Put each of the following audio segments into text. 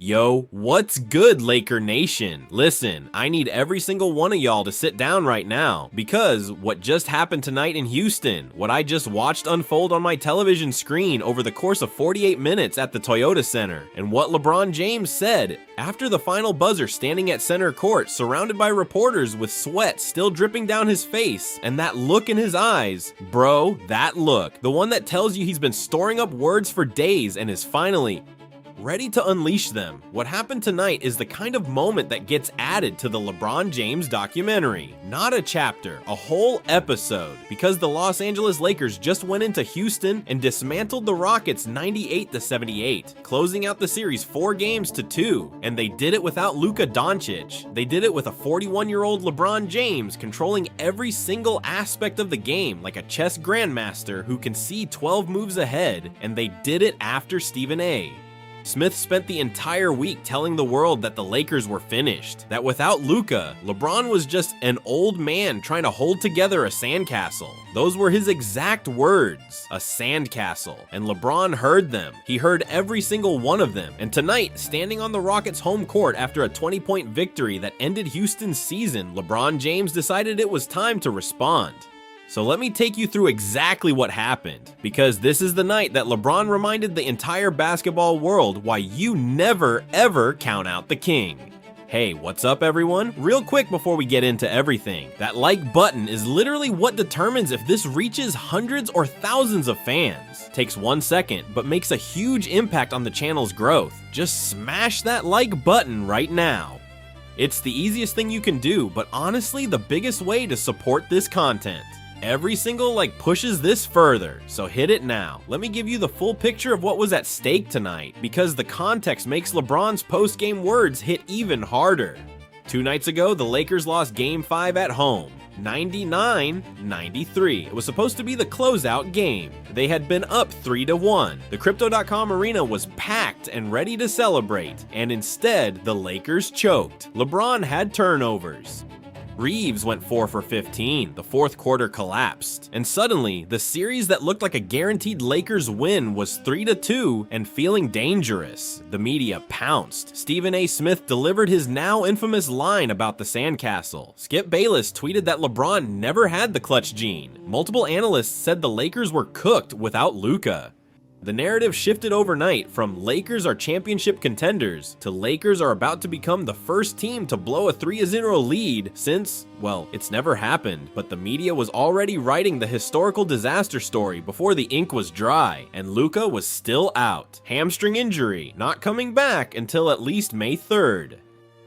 Yo, what's good, Laker Nation? Listen, I need every single one of y'all to sit down right now, because what just happened tonight in Houston, what I just watched unfold on my television screen over the course of 48 minutes at the Toyota Center, and what LeBron James said after the final buzzer standing at center court, surrounded by reporters with sweat still dripping down his face, and that look in his eyes, bro, that look, the one that tells you he's been storing up words for days and is finally ready to unleash them. What happened tonight is the kind of moment that gets added to the LeBron James documentary. Not a chapter, a whole episode, because the Los Angeles Lakers just went into Houston and dismantled the Rockets 98-78, closing out the series 4-2, and they did it without Luka Doncic. They did it with a 41-year-old LeBron James controlling every single aspect of the game like a chess grandmaster who can see 12 moves ahead, and they did it after Stephen A. Smith spent the entire week telling the world that the Lakers were finished, that without Luka, LeBron was just an old man trying to hold together a sandcastle. Those were his exact words, a sandcastle, and LeBron heard them. He heard every single one of them, and tonight, standing on the Rockets' home court after a 20-point victory that ended Houston's season, LeBron James decided it was time to respond. So let me take you through exactly what happened, because this is the night that LeBron reminded the entire basketball world why you never ever count out the king. Hey, what's up everyone? Real quick before we get into everything, that like button is literally what determines if this reaches hundreds or thousands of fans. Takes 1 second, but makes a huge impact on the channel's growth. Just smash that like button right now. It's the easiest thing you can do, but honestly the biggest way to support this content. Every single like pushes this further, so hit it now. Let me give you the full picture of what was at stake tonight, because the context makes LeBron's post-game words hit even harder. 2 nights ago, the Lakers lost Game 5 at home, 99-93. It was supposed to be the closeout game. They had been up 3-1. The Crypto.com arena was packed and ready to celebrate, and instead, the Lakers choked. LeBron had turnovers. Reeves went 4 for 15, the fourth quarter collapsed, and suddenly, the series that looked like a guaranteed Lakers win was 3-2 and feeling dangerous. The media pounced. Stephen A. Smith delivered his now infamous line about the sandcastle. Skip Bayless tweeted that LeBron never had the clutch gene. Multiple analysts said the Lakers were cooked without Luka. The narrative shifted overnight from Lakers are championship contenders to Lakers are about to become the first team to blow a 3-0 lead since, well, it's never happened, but the media was already writing the historical disaster story before the ink was dry, and Luka was still out. Hamstring injury, not coming back until at least May 3rd.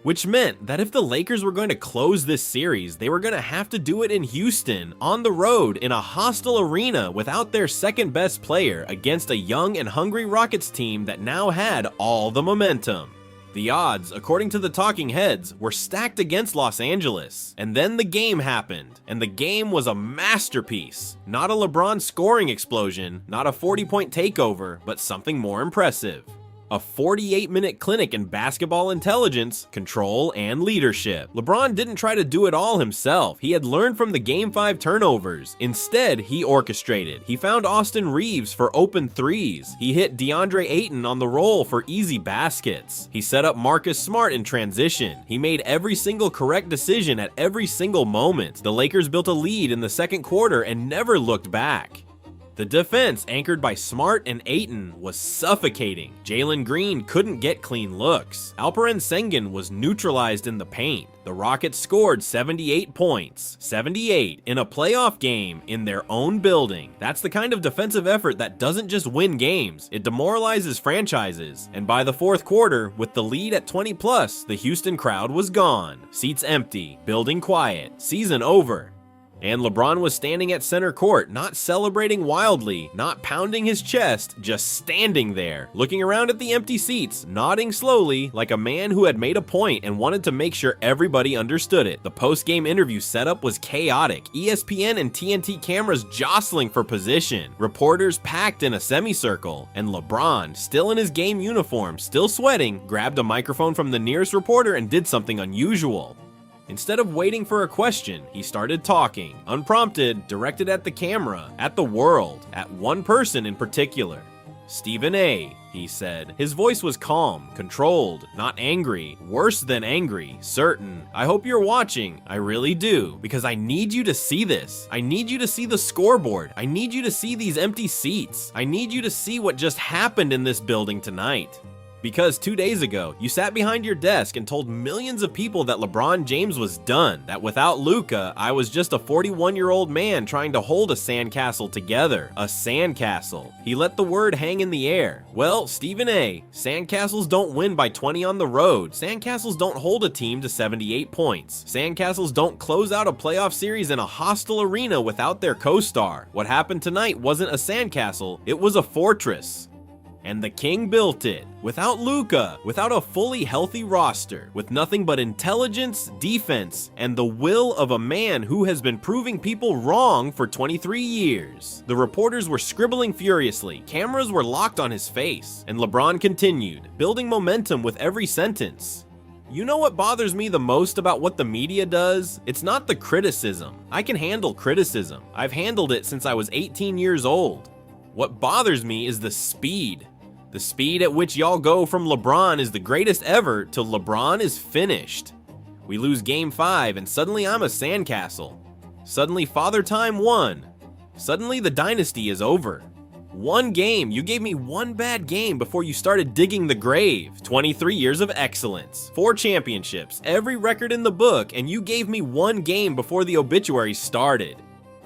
Which meant that if the Lakers were going to close this series, they were going to have to do it in Houston, on the road, in a hostile arena without their second best player against a young and hungry Rockets team that now had all the momentum. The odds, according to the talking heads, were stacked against Los Angeles. And then the game happened, and the game was a masterpiece. Not a LeBron scoring explosion, not a 40-point takeover, but something more impressive. A 48-minute clinic in basketball intelligence, control, and leadership. LeBron didn't try to do it all himself. He had learned from the Game 5 turnovers. Instead, he orchestrated. He found Austin Reeves for open threes. He hit DeAndre Ayton on the roll for easy baskets. He set up Marcus Smart in transition. He made every single correct decision at every single moment. The Lakers built a lead in the second quarter and never looked back. The defense, anchored by Smart and Ayton, was suffocating. Jalen Green couldn't get clean looks. Alperen Sengun was neutralized in the paint. The Rockets scored 78 points. 78 in a playoff game in their own building. That's the kind of defensive effort that doesn't just win games, it demoralizes franchises. And by the fourth quarter, with the lead at 20+, the Houston crowd was gone. Seats empty, building quiet, season over. And LeBron was standing at center court, not celebrating wildly, not pounding his chest, just standing there, looking around at the empty seats, nodding slowly, like a man who had made a point and wanted to make sure everybody understood it. The post-game interview setup was chaotic, ESPN and TNT cameras jostling for position, reporters packed in a semicircle, and LeBron, still in his game uniform, still sweating, grabbed a microphone from the nearest reporter and did something unusual. Instead of waiting for a question, he started talking, unprompted, directed at the camera, at the world, at one person in particular. Stephen A. he said. His voice was calm, controlled, not angry, worse than angry, certain. I hope you're watching, I really do, because I need you to see this. I need you to see the scoreboard. I need you to see these empty seats. I need you to see what just happened in this building tonight. Because 2 days ago, you sat behind your desk and told millions of people that LeBron James was done, that without Luka, I was just a 41-year-old man trying to hold a sandcastle together. A sandcastle. He let the word hang in the air. Well, Stephen A., sandcastles don't win by 20 on the road. Sandcastles don't hold a team to 78 points. Sandcastles don't close out a playoff series in a hostile arena without their co-star. What happened tonight wasn't a sandcastle, it was a fortress. And the king built it. Without Luka, without a fully healthy roster, with nothing but intelligence, defense, and the will of a man who has been proving people wrong for 23 years. The reporters were scribbling furiously, cameras were locked on his face, and LeBron continued, building momentum with every sentence. You know what bothers me the most about what the media does? It's not the criticism. I can handle criticism. I've handled it since I was 18 years old. What bothers me is the speed. The speed at which y'all go from LeBron is the greatest ever to LeBron is finished. We lose Game 5 and suddenly I'm a sandcastle. Suddenly Father Time won. Suddenly the dynasty is over. One game, you gave me one bad game before you started digging the grave. 23 years of excellence, 4 championships, every record in the book, and you gave me one game before the obituary started.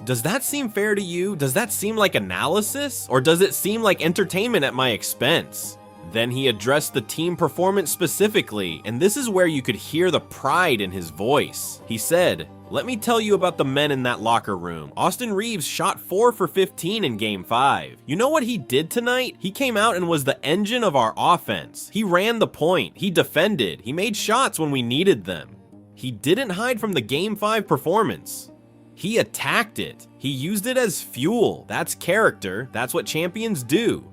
Does that seem fair to you? Does that seem like analysis? Or does it seem like entertainment at my expense? Then he addressed the team performance specifically, and this is where you could hear the pride in his voice. He said, "Let me tell you about the men in that locker room. Austin Reeves shot 4 for 15 in Game 5. You know what he did tonight? He came out and was the engine of our offense. He ran the point, he defended, he made shots when we needed them. He didn't hide from the Game 5 performance. He attacked it. He used it as fuel. That's character. That's what champions do."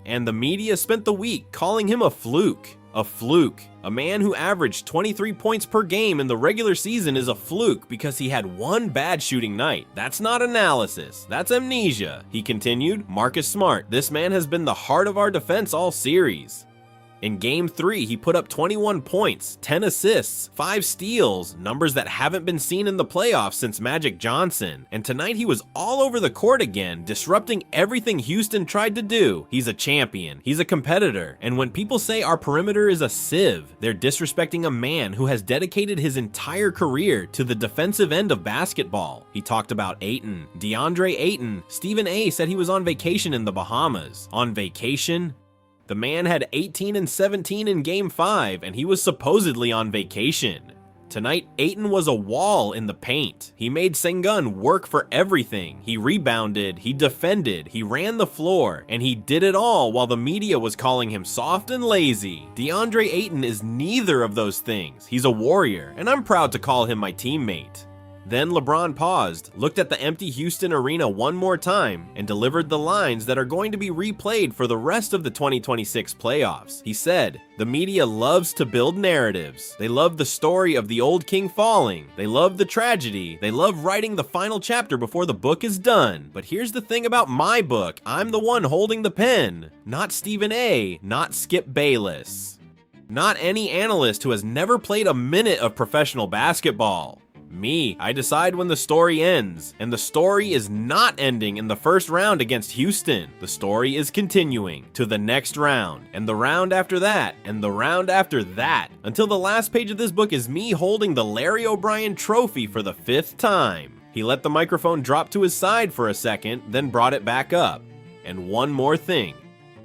And the media spent the week calling him a fluke. A fluke. A man who averaged 23 points per game in the regular season is a fluke because he had one bad shooting night. That's not analysis. That's amnesia. He continued, Marcus Smart, this man has been the heart of our defense all series. In Game 3, he put up 21 points, 10 assists, 5 steals, numbers that haven't been seen in the playoffs since Magic Johnson. And tonight he was all over the court again, disrupting everything Houston tried to do. He's a champion, he's a competitor, and when people say our perimeter is a sieve, they're disrespecting a man who has dedicated his entire career to the defensive end of basketball. He talked about Ayton, DeAndre Ayton. Stephen A. said he was on vacation in the Bahamas. On vacation? The man had 18 and 17 in Game 5, and he was supposedly on vacation. Tonight, Ayton was a wall in the paint. He made Sengun work for everything. He rebounded, he defended, he ran the floor, and he did it all while the media was calling him soft and lazy. DeAndre Ayton is neither of those things. He's a warrior, and I'm proud to call him my teammate. Then LeBron paused, looked at the empty Houston arena one more time, and delivered the lines that are going to be replayed for the rest of the 2026 playoffs. He said, "The media loves to build narratives. They love the story of the old king falling. They love the tragedy. They love writing the final chapter before the book is done. But here's the thing about my book. I'm the one holding the pen. Not Stephen A., not Skip Bayless. Not any analyst who has never played a minute of professional basketball. Me, I decide when the story ends, and the story is not ending in the first round against Houston. The story is continuing to the next round, and the round after that, and the round after that, until the last page of this book is me holding the Larry O'Brien trophy for the 5th time. He let the microphone drop to his side for a second, then brought it back up. And one more thing.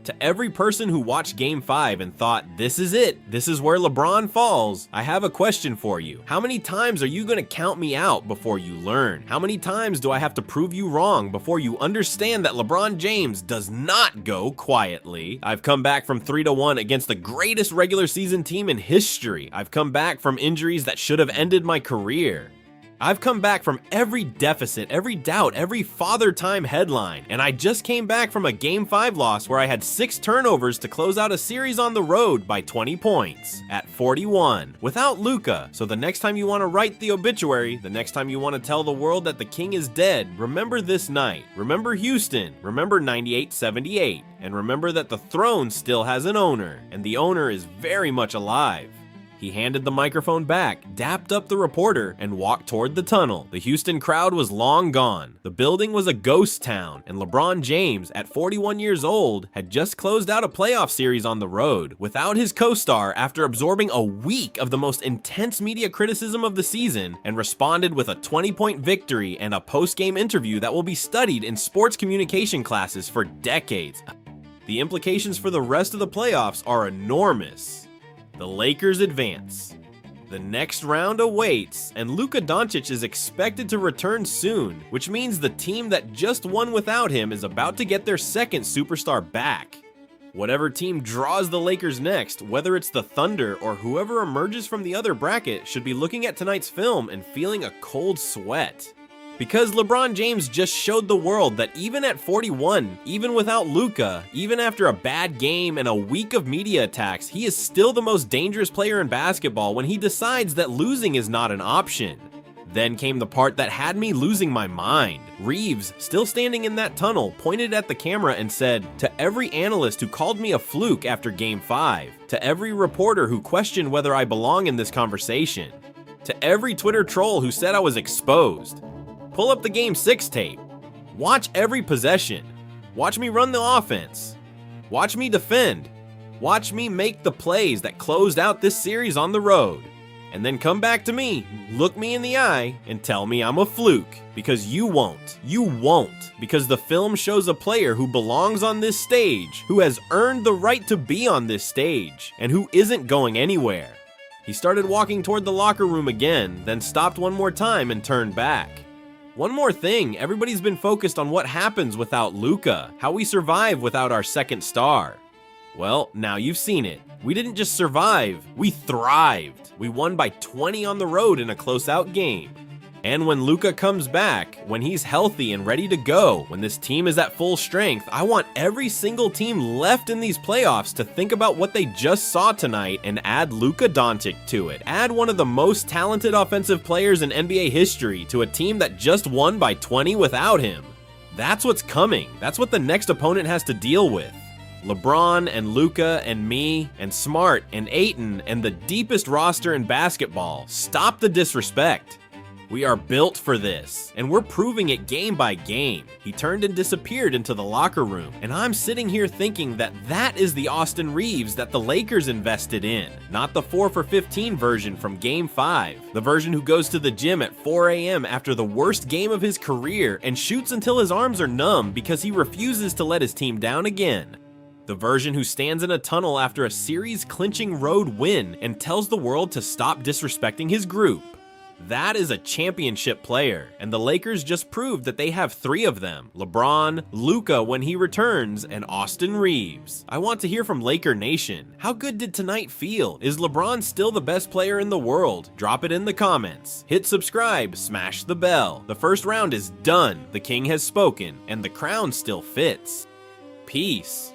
To every person who watched Game 5 and thought, this is it, this is where LeBron falls, I have a question for you. How many times are you going to count me out before you learn? How many times do I have to prove you wrong before you understand that LeBron James does not go quietly? I've come back from 3-1 against the greatest regular season team in history. I've come back from injuries that should have ended my career. I've come back from every deficit, every doubt, every father time headline, and I just came back from a Game 5 loss where I had 6 turnovers to close out a series on the road by 20 points at 41 without Luka. So the next time you want to write the obituary, the next time you want to tell the world that the king is dead, remember this night. Remember Houston. Remember 98-78. And remember that the throne still has an owner, and the owner is very much alive. He handed the microphone back, dapped up the reporter, and walked toward the tunnel. The Houston crowd was long gone. The building was a ghost town, and LeBron James, at 41 years old, had just closed out a playoff series on the road without his co-star after absorbing a week of the most intense media criticism of the season, and responded with a 20-point victory and a post-game interview that will be studied in sports communication classes for decades. The implications for the rest of the playoffs are enormous. The Lakers advance. The next round awaits, and Luka Doncic is expected to return soon, which means the team that just won without him is about to get their second superstar back. Whatever team draws the Lakers next, whether it's the Thunder or whoever emerges from the other bracket, should be looking at tonight's film and feeling a cold sweat. Because LeBron James just showed the world that even at 41, even without Luka, even after a bad game and a week of media attacks, he is still the most dangerous player in basketball when he decides that losing is not an option. Then came the part that had me losing my mind. Reeves, still standing in that tunnel, pointed at the camera and said, "To every analyst who called me a fluke after Game 5, to every reporter who questioned whether I belong in this conversation, to every Twitter troll who said I was exposed, pull up the Game 6 tape. Watch every possession. Watch me run the offense. Watch me defend. Watch me make the plays that closed out this series on the road. And then come back to me, look me in the eye, and tell me I'm a fluke. Because you won't. You won't. Because the film shows a player who belongs on this stage, who has earned the right to be on this stage, and who isn't going anywhere." He started walking toward the locker room again, then stopped one more time and turned back. One more thing, everybody's been focused on what happens without Luka, how we survive without our second star. Well, now you've seen it. We didn't just survive, we thrived. We won by 20 on the road in a close-out game. And when Luka comes back, when he's healthy and ready to go, when this team is at full strength, I want every single team left in these playoffs to think about what they just saw tonight and add Luka Doncic to it. Add one of the most talented offensive players in NBA history to a team that just won by 20 without him. That's what's coming. That's what the next opponent has to deal with. LeBron and Luka and me and Smart and Ayton and the deepest roster in basketball. Stop the disrespect. We are built for this, and we're proving it game by game. He turned and disappeared into the locker room, and I'm sitting here thinking that that is the Austin Reeves that the Lakers invested in, not the 4 for 15 version from Game 5, the version who goes to the gym at 4 a.m. after the worst game of his career and shoots until his arms are numb because he refuses to let his team down again. The version who stands in a tunnel after a series-clinching road win and tells the world to stop disrespecting his group. That is a championship player, and the Lakers just proved that they have 3 of them: LeBron, Luka when he returns, and Austin Reeves. I want to hear from Laker Nation. How good did tonight feel? Is LeBron still the best player in the world? Drop it in the comments. Hit subscribe, smash the bell. The first round is done, the king has spoken, and the crown still fits. Peace.